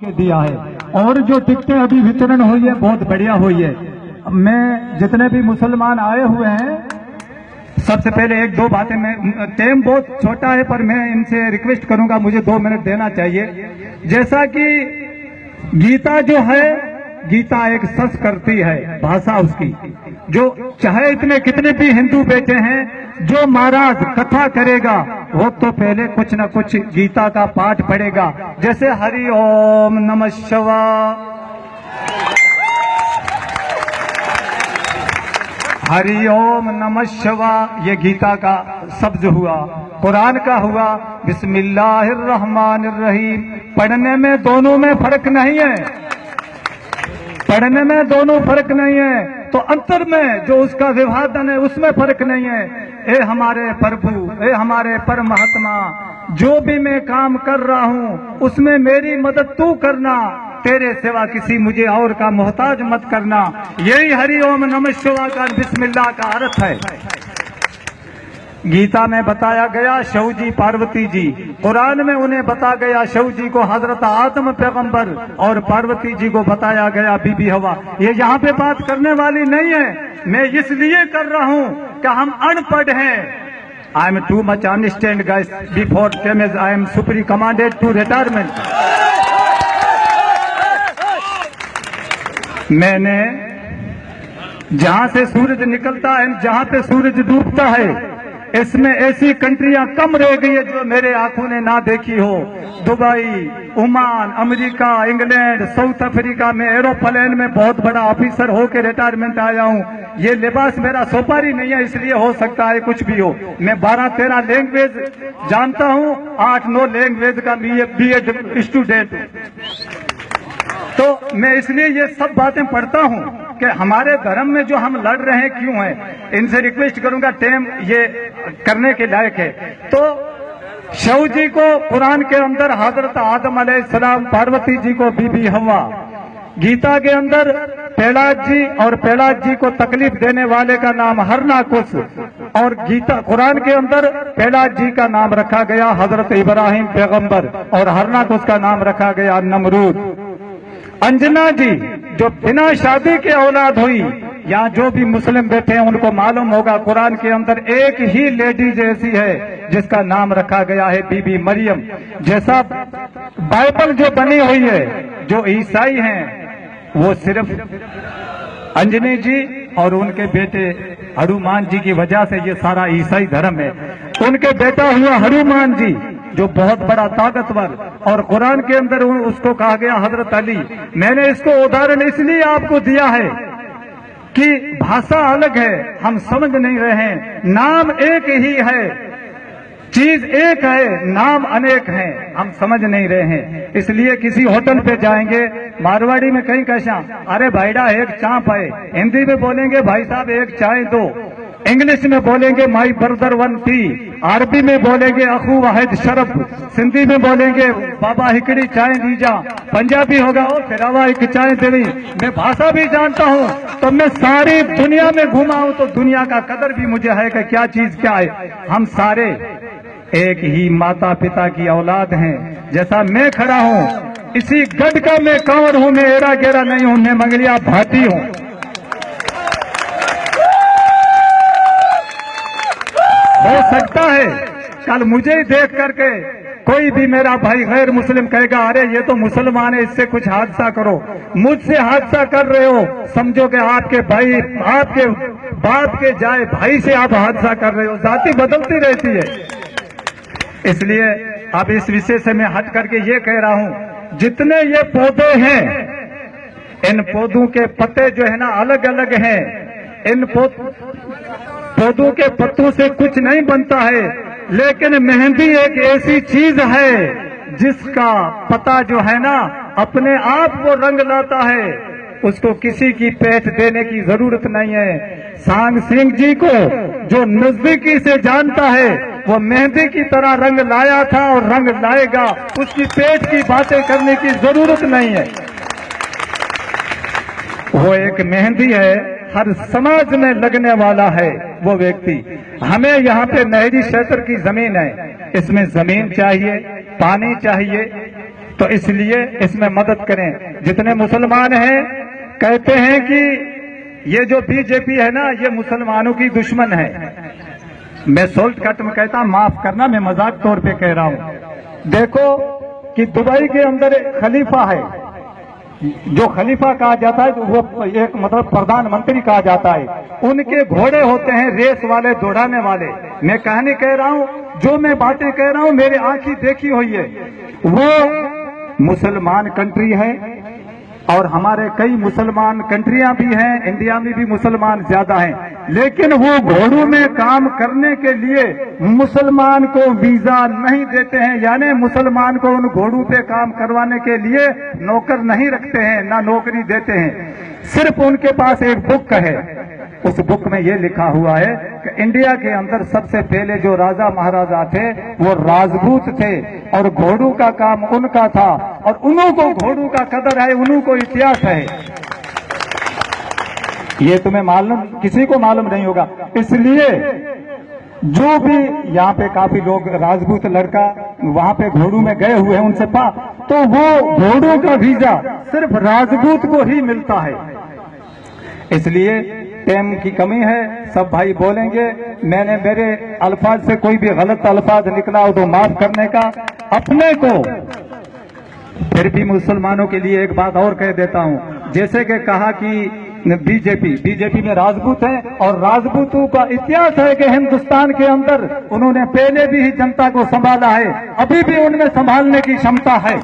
के दिया है और जो टिकटें अभी वितरण हुई है बहुत बढ़िया हुई है। मैं जितने भी मुसलमान आए हुए हैं सबसे पहले एक दो बातें, मैं टाइम बहुत छोटा है पर मैं इनसे रिक्वेस्ट करूंगा, मुझे 2 मिनट देना चाहिए। जैसा कि गीता जो है, गीता एक संस्कृति है, भाषा उसकी, जो चाहे इतने कितने भी हिंदू बैठे हैं, जो महाराज कथा करेगा वो तो पहले कुछ न कुछ गीता का पाठ पढ़ेगा। जैसे हरि ओम नमः शिवाय, हरि ओम नमः शिवाय, ये गीता का शब्द हुआ। कुरान का हुआ बिस्मिल्लाहिर्रहमानिर्रहीम। पढ़ने में दोनों में फर्क नहीं है, पढ़ने में दोनों फर्क नहीं है, तो अंतर में जो उसका विभाजन है उसमें फर्क नहीं है। ए हमारे प्रभु, ए हमारे परमात्मा, जो भी मैं काम कर रहा हूँ उसमें मेरी मदद तू करना, तेरे सिवा किसी मुझे और का मोहताज मत करना। यही हरि ओम नमः शिवाय का बिस्मिल्लाह का अर्थ है। गीता में बताया गया शिव जी पार्वती जी, कुरान में उन्हें बता गया शिव जी को हजरत आदम पैगंबर और पार्वती जी को बताया गया बीबी हवा। ये यहाँ पे बात करने वाली नहीं है, मैं इसलिए कर रहा हूँ कि हम अनपढ़ हैं। I am too much understand guys before damage I am supreme commanded to retirement. मैंने जहां से सूरज निकलता है, जहां पे सूरज डूबता है, इसमें ऐसी कंट्रियां कम रह गई है जो मेरे आंखों ने ना देखी हो। Dubai, Oman, America, England, south Africa में एरोप्लेन में बहुत बड़ा ऑफिसर होकर रिटायरमेंट आया हूं। ये लिबास मेरा सोपारी नहीं है, इसलिए हो सकता है कुछ भी हो। मैं 12-13 लैंग्वेज जानता हूं, 8-9 लैंग्वेज का बीएड स्टूडेंट हूं। तो मैं इसलिए ये सब बातें पढ़ता हूं कि हमारे धर्म में जो हम लड़ रहे हैं क्यों है। इनसे रिक्वेस्ट करूंगा, टाइम ये करने के लायक है। तो शिव जी को कुरान के अंदर हजरत आदम अलैहिस्सलाम, पार्वती जी को बीबी हवा, गीता के अंदर प्रहलाद जी और प्रहलाद जी को तकलीफ देने वाले का नाम हरनाकुश, और गीता कुरान के अंदर प्रहलाद जी का नाम रखा गया हजरत इब्राहिम पैगंबर और हरनाकुश का नाम रखा गया नमरूद। अंजना जी जो बिना शादी के औलाद हुई, यहाँ जो भी मुस्लिम बैठे हैं उनको मालूम होगा कुरान के अंदर एक ही लेडीज ऐसी है जिसका नाम रखा गया है बीबी मरियम। जैसा बाइबल जो बनी हुई है, जो ईसाई हैं वो सिर्फ अंजनी जी और उनके बेटे हनुमान जी की वजह से ये सारा ईसाई धर्म है। उनके बेटा हुआ हनुमान जी जो बहुत बड़ा ताकतवर, और कुरान के अंदर उसको कहा गया हजरत अली। मैंने इसको उदाहरण इसलिए आपको दिया है कि भाषा अलग है, हम समझ नहीं रहे हैं। नाम एक ही है, चीज एक है, नाम अनेक हैं, हम समझ नहीं रहे हैं। इसलिए किसी होटल पे जाएंगे, मारवाड़ी में कहीं कैसा, अरे भाईडा एक चाप है, हिंदी में बोलेंगे भाई साहब एक चाय दो, इंग्लिश में बोलेंगे माई ब्रदर वन टी, अरबी में बोलेंगे अखू वाहिद शरफ, सिंधी में बोलेंगे बाबा हिकड़ी चाय दीजा, पंजाबी होगा ओ फिरावा एक चाय देनी। मैं भाषा भी जानता हूँ, तो मैं सारी दुनिया में घुमा हूँ, तो दुनिया का कदर भी मुझे है कि क्या चीज क्या है। हम सारे एक ही माता पिता की औलाद हैं। जैसा मैं खड़ा हूँ इसी गढ़ का मैं कंवर हूँ, मैं एरा गेरा नहीं हूँ, मैं मंगलिया भाटी हूँ। हो सकता है कल मुझे ही देख करके कोई भी मेरा भाई गैर मुस्लिम कहेगा अरे ये तो मुसलमान है, इससे कुछ हादसा करो। मुझसे हादसा कर रहे हो, समझो कि आपके भाई, आपके बाप के जाए भाई से आप हादसा कर रहे हो। जाति बदलती रहती है। इसलिए अब इस विषय से मैं हट करके ये कह रहा हूं, जितने ये पौधे हैं, इन पौधों के पत्ते जो है ना अलग अलग हैं। इन पौधों के पत्तों से कुछ नहीं बनता है, लेकिन मेहंदी एक ऐसी चीज है जिसका पता जो है ना अपने आप वो रंग लाता है, उसको किसी की पेट देने की जरूरत नहीं है। सांग सिंह जी को जो नजदीकी से जानता है वो मेहंदी की तरह रंग लाया था और रंग लाएगा, उसकी पेट की बातें करने की जरूरत नहीं है। वो एक मेहंदी है, हर समाज में लगने वाला है वो व्यक्ति। हमें यहाँ पे नहरी क्षेत्र की जमीन है, इसमें जमीन चाहिए, पानी चाहिए, तो इसलिए इसमें मदद करें। जितने मुसलमान हैं कहते हैं कि ये जो बीजेपी है ना, ये मुसलमानों की दुश्मन है। मैं शॉर्टकट में कहता, माफ करना, मैं मजाक तौर पे कह रहा हूं। देखो कि दुबई के अंदर एक खलीफा है, जो खलीफा कहा जाता है, तो वो एक मतलब प्रधानमंत्री कहा जाता है। उनके घोड़े होते हैं रेस वाले, दौड़ाने वाले। मैं कहानी कह रहा हूं, जो मैं बातें कह रहा हूं मेरी आंखी देखी हुई है। वो मुसलमान कंट्री है और हमारे कई मुसलमान कंट्रियां भी हैं, इंडिया में भी मुसलमान ज्यादा हैं, लेकिन वो घोड़ों में काम करने के लिए मुसलमान को वीजा नहीं देते हैं, यानी मुसलमान को उन घोड़ों पे काम करवाने के लिए नौकर नहीं रखते हैं, ना नौकरी देते हैं। सिर्फ उनके पास एक बुक है, उस बुक में ये लिखा हुआ है कि इंडिया के अंदर सबसे पहले जो राजा महाराजा थे वो राजपूत थे और घोड़ों का काम उनका था, और उन्हों को घोड़ों का कदर है, उन्हों को इतिहास है। ये तुम्हें मालूम, किसी को मालूम नहीं होगा। इसलिए जो भी यहाँ पे काफी लोग राजपूत लड़का वहां पे घोड़ों में गए हुए हैं, उनसे तो वो घोड़ों का वीजा सिर्फ राजपूत को ही मिलता है। इसलिए टाइम की कमी है, सब भाई बोलेंगे। मैंने मेरे अल्फाज से कोई भी गलत अल्फाज निकला हो तो माफ करने का। अपने को फिर भी मुसलमानों के लिए एक बात और कह देता हूं, जैसे कि कहा कि बीजेपी में राजपूत है और राजपूतों का इतिहास है कि हिंदुस्तान के अंदर उन्होंने पहले भी ही जनता को संभाला है, अभी भी उनमें संभालने की क्षमता है।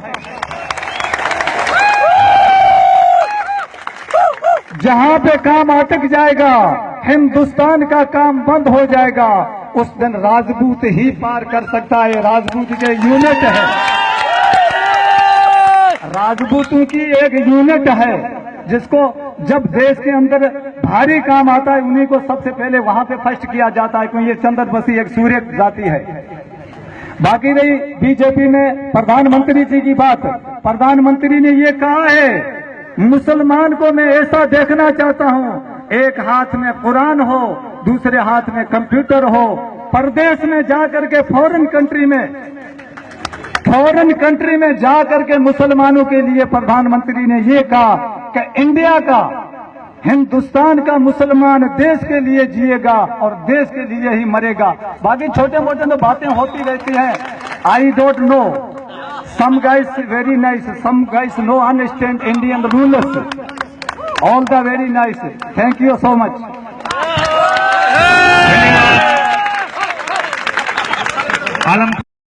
जहां पे काम अटक जाएगा, हिंदुस्तान का काम बंद हो जाएगा, उस दिन राजपूत ही पार कर सकता है। राजपूत के यूनिट है, राजपूतों की एक यूनिट है, जिसको जब देश के अंदर भारी काम आता है उन्हीं को सबसे पहले वहां पे फर्स्ट किया जाता है, क्योंकि ये चंद्र बसी एक सूर्य जाति है। बाकी रही बीजेपी में प्रधानमंत्री जी की बात, प्रधानमंत्री ने ये कहा है मुसलमान को मैं ऐसा देखना चाहता हूं, एक हाथ में कुरान हो, दूसरे हाथ में कंप्यूटर हो। परदेश में जाकर के फॉरेन कंट्री में जाकर के मुसलमानों के लिए प्रधानमंत्री ने ये कहा कि इंडिया का, हिंदुस्तान का मुसलमान देश के लिए जिएगा और देश के लिए ही मरेगा। बाकी छोटे मोटे तो बातें होती रहती हैं। I don't know, some guys very nice, some guys no understand Indian rulers. All the very nice. Thank you so much. Alam